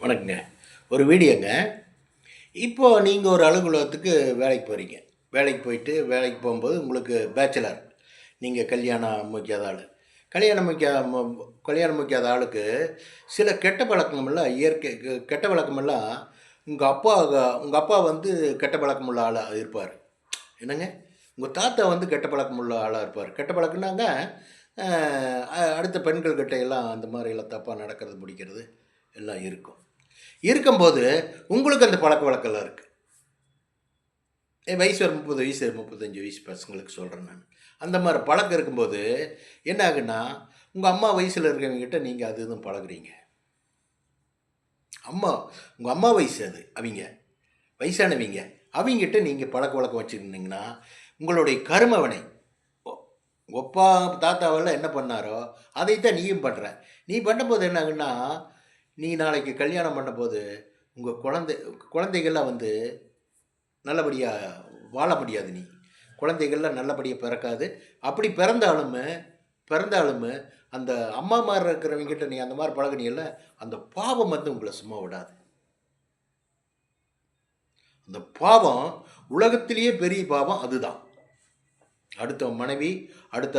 வணக்கங்க. ஒரு வீடியோங்க. இப்போ நீங்க ஒரு அலுவலகத்துக்கு வேலைக்கு போறீங்க. வேலைக்கு போம்போது உங்களுக்கு பேச்சலர். நீங்க கல்யாணம் முடிக்காத ஆளுக்கு சில கெட்ட பழக்கமெல்லாம் கெட்ட பழக்கமெல்லாம் உங்க அப்பா வந்து கெட்ட பழக்கமுள்ள ஆளா இருப்பாரு. என்னங்க? உங்க தாத்தா வந்து கெட்ட பழக்கமுள்ள ஆளா இருப்பாரு. கெட்ட பழக்கம்னாங்க, அ அடுத்த பெண்கள்கிட்ட எல்லாம் அந்த மாரியெல்லாம் தப்பா நடக்கிறது, பிடிக்கிறது எல்லாம் இருக்கும். இருக்கும்போது, உங்களுக்கு அந்த பழக்கவழக்கம்லாம் இருக்கு. என் வயசு ஒரு 30 வயசு, 35 வயசு பசங்களுக்கு சொல்றேன் நானு. அந்த மாரி பழக்கம் இருக்கும்போது, என்ன ஆகுன்னா, உங்க அம்மா வயசுல இருக்கிறவங்ககிட்ட நீங்க அது இதுன்னு பழகுறீங்க. அம்மா உங்க அம்மா வயசு அது அவிங்க. வயசானவிங்க. அவிங்கிட்ட நீங்க பழக்கவழக்கம் வச்சிருந்தீங்கன்னா, உங்களுடைய கரும வினை. ஒ உங்க அப்பா, தாத்தாவெல்லாம் என்ன பண்ணாரோ, அதைத்தான் நீயும் பண்ற. நீ பண்ணும்போது என்ன ஆகுன்னா, நீ நாளைக்கு கல்யாணம் பண்ணும்போது, உங்க குழந்தைகள்லாம் வந்து நல்லபடியா வாழ முடியாது நீ. குழந்தைகள்லாம் நல்லபடியா பிறக்காது. அப்படி பிறந்தாலுமே அந்த அம்மாமார் இருக்கிறவங்ககிட்ட நீ அந்த மாரி பழகுனீயல்ல, அந்த பாவம் வந்து உங்கள சும்மா விடாது. அந்த பாவம் உலகத்திலேயே பெரிய பாவம் அதுதான். அடுத்த மனைவி, அடுத்த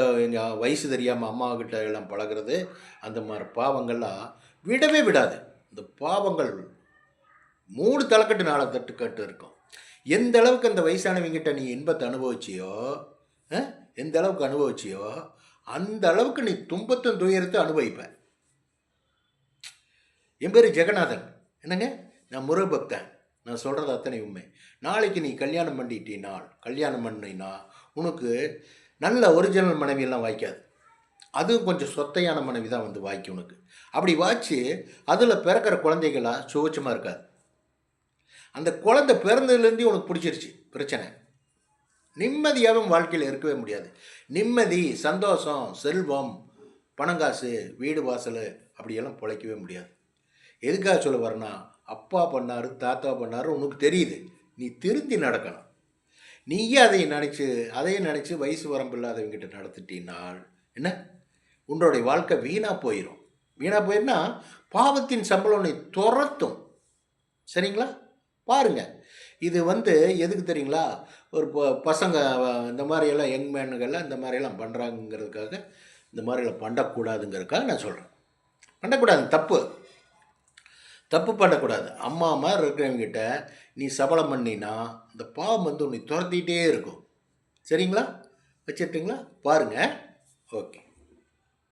வயசு தெரியாம அம்மாகிட்ட எல்லாம் பழகுறது, அந்த மாரி பாவங்கள்லாம் விடவே விடாது. இந்த பாவங்கள் 3 தலக்கட்டு 4 தட்டுக்கட்டு இருக்கும். எந்த அளவுக்கு அந்த வயசானவங்ககிட்ட நீ இன்பத்த அனுபவிச்சியோ, அ எந்த அளவுக்கு அனுபவிச்சியோ, அந்த அளவுக்கு நீ துன்பத்தும், துயரத்தையும் அனுபவிப்ப. என் பேரு ஜெகநாதன். என்னங்க? நான் முருகபக்தன். நான் சொல்றது அத்தனை உண்மை. நாளைக்கு நீ கல்யாணம் பண்ணினா, உனக்கு நல்ல ஒரிஜினல் மனைவியெல்லாம் வாய்க்காது. அதுவும் கொஞ்சம் சொத்தையான மனைவி தான் வந்து வாய்க்கும் உனக்கு. அப்படி வாய்ச்சு, அதில பிறக்கிற குழந்தைகள்லாம் சுவிட்சமா இருக்காது. அந்த குழந்தை பிறந்ததுலேருந்தே உனக்கு பிடிச்சிருச்சு பிரச்சனை. நிம்மதியாவும் வாழ்க்கையில இருக்கவே முடியாது. நிம்மதி, சந்தோஷம், செல்வம், பணங்காசு, வீடு வாசலு அப்படியெல்லாம் பொழைக்கவே முடியாது. எதுக்காக சொல்ல வரேன்னா, அப்பா பண்ணாரு, தாத்தா பண்ணாரு உனக்கு தெரியுது. நீ திருந்தி நடக்கணும். நீயே அதையும் நெனச்சு வயசு வரம்பு இல்லாதவங்ககிட்ட நடந்துட்டீனால், என்ன? உன்னுடைய வாழ்க்கை வீணா போயிரும். வீணா போயிரும்னா, பாவத்தின் சம்பளம் உன்னை தொரத்தும். சரிங்களா? பாருங்க. இது வந்து எதுக்கு தெரியுங்களா? ஒரு பசங்க இந்த மாரியெல்லாம் யங் மேனுங்கள்லாம் இந்த மாரியெல்லாம் பண்றாங்கங்கிறதுக்காக, இந்த மாரியெல்லாம் பண்ணக்கூடாதுங்கிறதுக்காக நான் சொல்றேன். பண்ணக்கூடாது தப்பு. தப்பு பண்ணக்கூடாது. அம்மா மாரி இருக்கிறவங்ககிட்ட நீ சபலம் பண்ணீன்னா, இந்த பாவம் வந்து உன்னை தொரத்திட்டே இருக்கும். சரிங்களா? வச்சுரட்டுங்களா? பாருங்க. ஓகே.